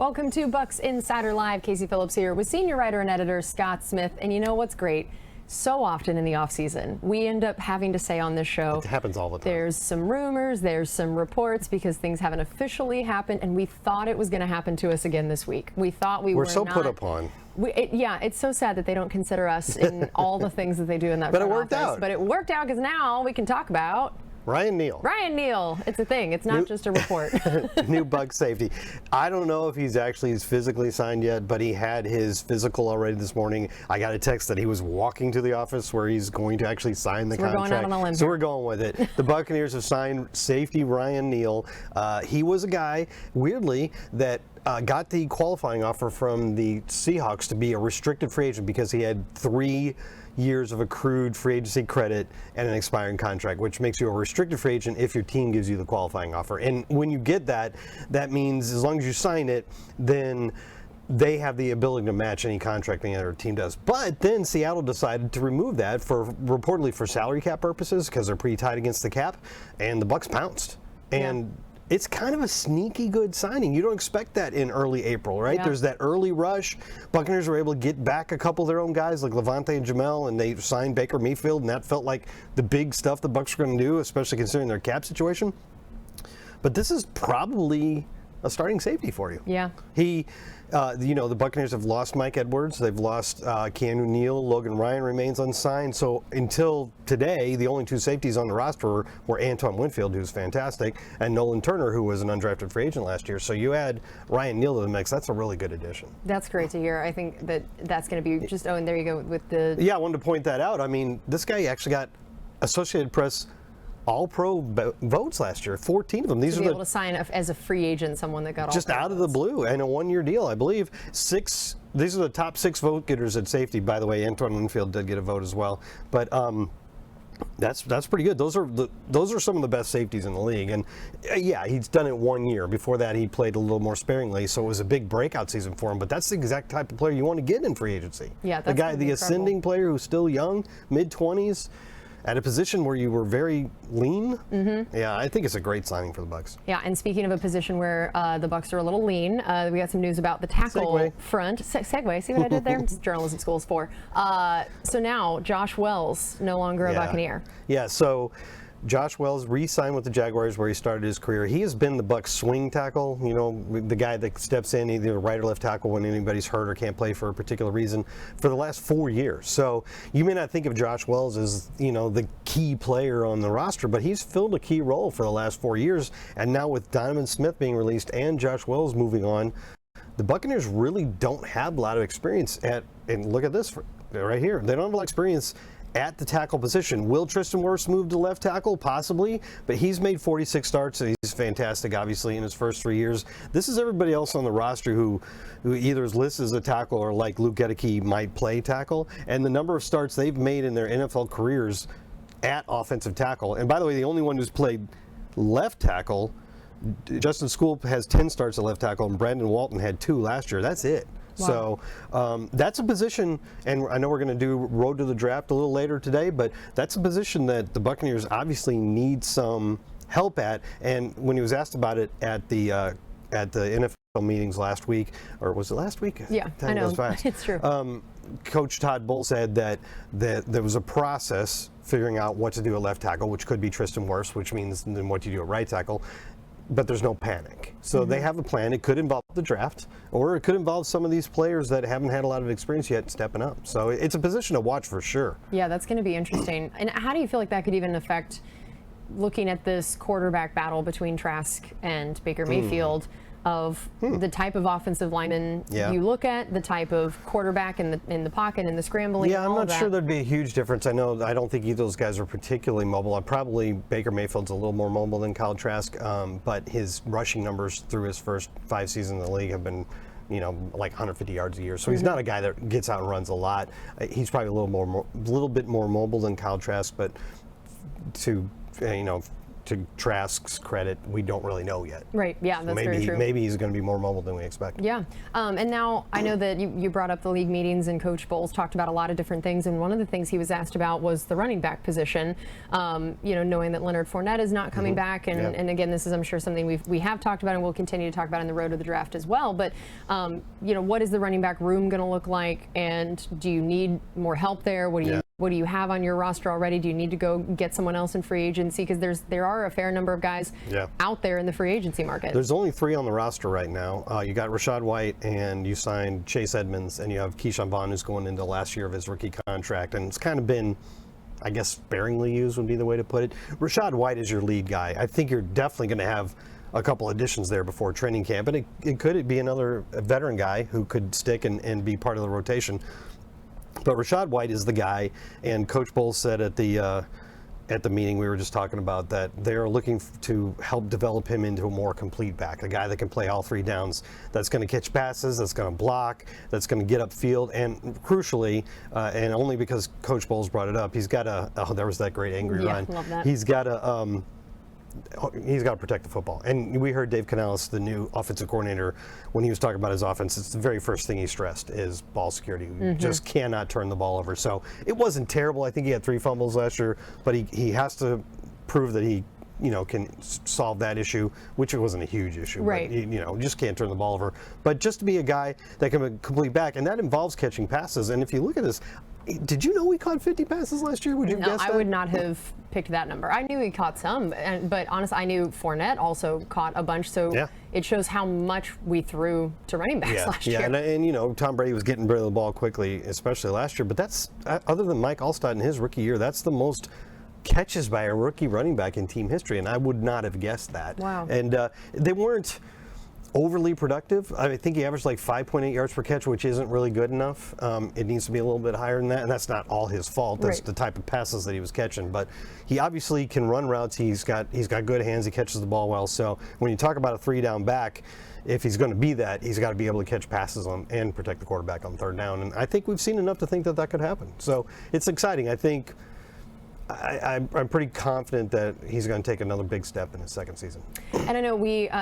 Welcome to Bucs Insider Live. Casey Phillips here with senior writer and editor Scott Smith. And you know what's great? So often in the offseason, we end up having to say on this show, it happens all the time. There's some rumors, there's some reports because things haven't officially happened, and we thought it was going to happen to us again this week. We thought we're so not, put upon. Yeah, it's so sad that they don't consider us in all the things that they do in that But it front worked office. out. But it worked out because now we can talk about Ryan Neal. Ryan Neal. It's a thing. It's not just a report. New Bucs safety. I don't know if he's physically signed yet, but he had his physical already this morning. I got a text that he was walking to the office where he's going to actually sign the contract. We're going out on a limb. So we're going with it. The Buccaneers have signed safety Ryan Neal. He was a guy, weirdly, that got the qualifying offer from the Seahawks to be a restricted free agent because he had 3 years of accrued free agency credit and an expiring contract, which makes you a restricted free agent if your team gives you the qualifying offer. And when you get that, that means as long as you sign it, then they have the ability to match any contract any other team does. But then Seattle decided to remove that reportedly for salary cap purposes because they're pretty tight against the cap, and the Bucs pounced. And it's kind of a sneaky good signing. You don't expect that in early April, right? Yeah. There's that early rush. Buccaneers were able to get back a couple of their own guys like Levante and Jamel, and they signed Baker Mayfield, and that felt like the big stuff the Bucs were going to do, especially considering their cap situation. But this is probably a starting safety for you. Yeah. The Buccaneers have lost Mike Edwards. They've lost Antione Winfield. Logan Ryan remains unsigned. So until today, the only 2 safeties on the roster were Antione Winfield, who's fantastic, and Nolan Turner, who was an undrafted free agent last year. So you add Ryan Neal to the mix. That's a really good addition. That's great to hear. I think that's going to be just, and there you go with the... Yeah, I wanted to point that out. I mean, this guy actually got Associated Press All-Pro votes last year, 14 of them. These are able to sign as a free agent, someone that got just out of the blue, and a 1-year deal, I believe. These are the top 6 vote getters at safety. By the way, Antione Winfield did get a vote as well, but that's pretty good. Those are some of the best safeties in the league, and yeah, he's done it 1 year. Before that, he played a little more sparingly, so it was a big breakout season for him. But that's the exact type of player you want to get in free agency. Yeah, that's the ascending player who's still young, mid-20s. At a position where you were very lean, yeah, I think it's a great signing for the Bucs. Yeah, and speaking of a position where the Bucs are a little lean, we got some news about the tackle front. Segue, see what I did there? Journalism school's for. So now Josh Wells, no longer a Buccaneer. Yeah, so Josh Wells re-signed with the Jaguars where he started his career. He has been the Bucs swing tackle, the guy that steps in either right or left tackle when anybody's hurt or can't play for a particular reason for the last 4 years. So you may not think of Josh Wells as, the key player on the roster, but he's filled a key role for the last 4 years. And now with Donovan Smith being released and Josh Wells moving on, the Buccaneers really don't have a lot of experience and look at this right here. They don't have a lot of experience at the tackle position. Will Tristan Wirfs move to left tackle? Possibly, but he's made 46 starts, and he's fantastic, obviously, in his first 3 years. This is everybody else on the roster who either is listed as a tackle or, like Luke Gedeke, might play tackle, and the number of starts they've made in their NFL careers at offensive tackle. And by the way, the only one who's played left tackle, Justin School has 10 starts at left tackle, and Brandon Walton had 2 last year. That's it. Wow. So that's a position, and I know we're going to do Road to the Draft a little later today, but that's a position that the Buccaneers obviously need some help at. And when he was asked about it at the NFL meetings last week, or was it last week? Yeah, I know. It's true. Coach Todd Bowles said that there was a process figuring out what to do at left tackle, which could be Tristan Wirfs, which means then what you do at right tackle. But there's no panic. So they have a plan. It could involve the draft, or it could involve some of these players that haven't had a lot of experience yet stepping up. So it's a position to watch for sure. Yeah, that's going to be interesting. And how do you feel like that could even affect looking at this quarterback battle between Trask and Baker Mayfield? Of the type of offensive lineman you look at, the type of quarterback in the pocket and the scrambling. Yeah, I'm not sure there'd be a huge difference. I don't think either of those guys are particularly mobile. Probably Baker Mayfield's a little more mobile than Kyle Trask, but his rushing numbers through his first 5 seasons in the league have been, like 150 yards a year. So he's not a guy that gets out and runs a lot. He's probably a little bit more mobile than Kyle Trask, but to to Trask's credit, we don't really know yet. Right. Yeah, So that's very true. Maybe he's going to be more mobile than we expect. Yeah. And now I know that you brought up the league meetings, and Coach Bowles talked about a lot of different things. And one of the things he was asked about was the running back position. Knowing that Leonard Fournette is not coming back, and again, this is, I'm sure, something we have talked about and we'll continue to talk about in the road to the draft as well. But what is the running back room going to look like, and do you need more help there? What do you have on your roster already? Do you need to go get someone else in free agency? Because there are a fair number of guys out there in the free agency market. There's only 3 on the roster right now. You got Rachaad White, and you signed Chase Edmonds, and you have Keyshawn Vaughn, who's going into the last year of his rookie contract. And it's kind of been, I guess, sparingly used would be the way to put it. Rachaad White is your lead guy. I think you're definitely going to have a couple additions there before training camp. And it could be another veteran guy who could stick and be part of the rotation. But Rachaad White is the guy, and Coach Bowles said at the meeting we were just talking about that they're looking to help develop him into a more complete back, a guy that can play all 3 downs, that's going to catch passes, that's going to block, that's going to get upfield, and crucially, and only because Coach Bowles brought it up, he's got there was that great angry run. Love that. He's got to protect the football. And we heard Dave Canales, the new offensive coordinator, when he was talking about his offense, it's the very first thing he stressed is ball security. You just cannot turn the ball over. So it wasn't terrible. I think he had 3 fumbles last year, but he has to prove that he can solve that issue, which it wasn't a huge issue. Right. But, just can't turn the ball over. But just to be a guy that can complete back, and that involves catching passes. And if you look at this, did you know he caught 50 passes last year? Would you guess that? I would not have picked that number. I knew he caught some, but honestly, I knew Fournette also caught a bunch. So it shows how much we threw to running backs last year. Yeah, and Tom Brady was getting rid of the ball quickly, especially last year. But that's, other than Mike Allstott in his rookie year, that's the most catches by a rookie running back in team history, and I would not have guessed that. Wow. And they weren't overly productive. I think he averaged like 5.8 yards per catch, which isn't really good enough. It needs to be a little bit higher than that, and that's not all his fault. That's the type of passes that he was catching. But he obviously can run routes. He's got good hands. He catches the ball well. So when you talk about a 3-down back, if he's going to be that, he's got to be able to catch passes on and protect the quarterback on 3rd down. And I think we've seen enough to think that could happen. So it's exciting. I think I'm pretty confident that he's going to take another big step in his 2nd season. And I know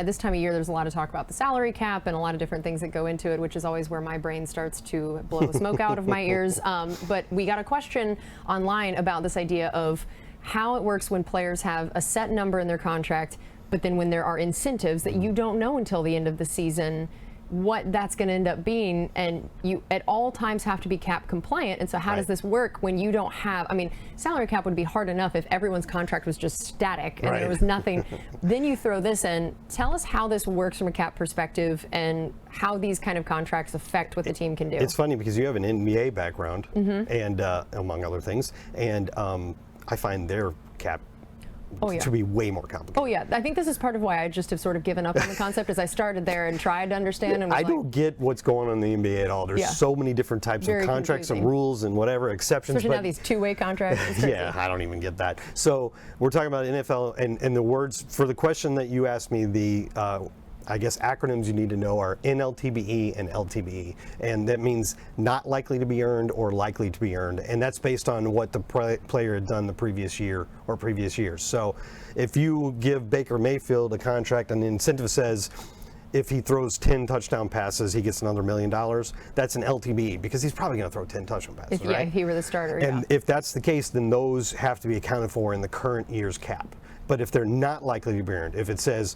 this time of year, there's a lot of talk about the salary cap and a lot of different things that go into it, which is always where my brain starts to blow smoke out of my ears. But we got a question online about this idea of how it works when players have a set number in their contract, but then when there are incentives that you don't know until the end of the season what that's going to end up being, and you at all times have to be cap compliant. And so how does this work when you don't have, salary cap would be hard enough if everyone's contract was just static and there was nothing. Then you throw this in. Tell us how this works from a cap perspective and how these kind of contracts affect what the team can do. It's funny because you have an NBA background and among other things, and I find their cap to be way more complicated. I think this is part of why I just have sort of given up on the concept as I started there and tried to understand. And I don't get what's going on in the NBA at all. There's so many different types of contracts and rules and whatever exceptions. Especially now these 2-way contracts. I don't even get that. So we're talking about NFL and the words for the question that you asked me, the I guess acronyms you need to know are NLTBE and LTBE, and that means not likely to be earned or likely to be earned, and that's based on what the player had done the previous year or previous years. So if you give Baker Mayfield a contract and the incentive says if he throws 10 touchdown passes, he gets another $1 million, that's an LTBE because he's probably going to throw 10 touchdown passes, if he were the starter. And if that's the case, then those have to be accounted for in the current year's cap. But if they're not likely to be earned, if it says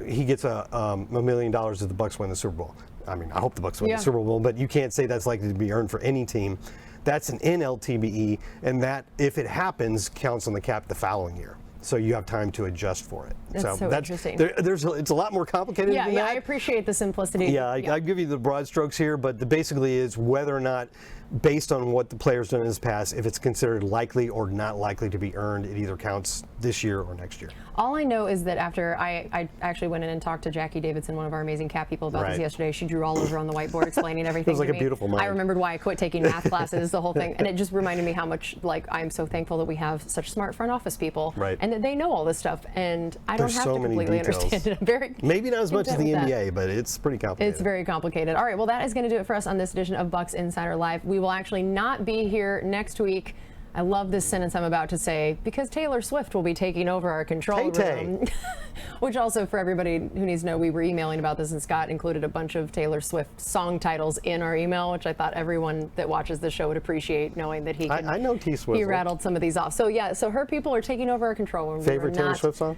he gets $1 million if the Bucs win the Super Bowl. I hope the Bucs win the Super Bowl, but you can't say that's likely to be earned for any team. That's an NLTBE, and that, if it happens, counts on the cap the following year. So you have time to adjust for it. That's so interesting. It's a lot more complicated than that. I appreciate the simplicity. I give you the broad strokes here, but basically is whether or not, based on what the player's done in his past, if it's considered likely or not likely to be earned, it either counts this year or next year. All I know is that after I actually went in and talked to Jackie Davidson, one of our amazing cap people, about this yesterday. She drew all over on the whiteboard explaining everything. It was like to a me. beautiful mind. I remembered why I quit taking math classes, the whole thing, and it just reminded me how much I'm so thankful that we have such smart front office people, and that they know all this stuff, and I don't have to completely understand it. Maybe not as much as the NBA, but it's pretty complicated. It's very complicated. All right, well, that is going to do it for us on this edition of Bucs Insider Live. We will actually not be here next week. I love this sentence I'm about to say, because Taylor Swift will be taking over our control room. Which also, for everybody who needs to know, we were emailing about this, and Scott included a bunch of Taylor Swift song titles in our email, which I thought everyone that watches the show would appreciate, knowing that he can, I know T-Swizzle. He rattled some of these off. So yeah, so her people are taking over our control room. Favorite Taylor Swift song?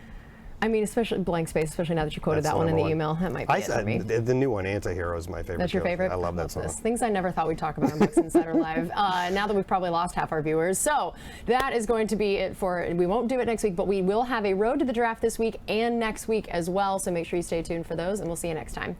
I mean, especially Blank Space, especially now that you quoted that one in the email. That might be it for me. The new one, Antihero, is my favorite. That's your favorite? I love that song. Things I never thought we'd talk about on Bucs Insider Live. Now that we've probably lost half our viewers. So that is going to be it for, we won't do it next week, but we will have a road to the draft this week and next week as well. So make sure you stay tuned for those, and we'll see you next time.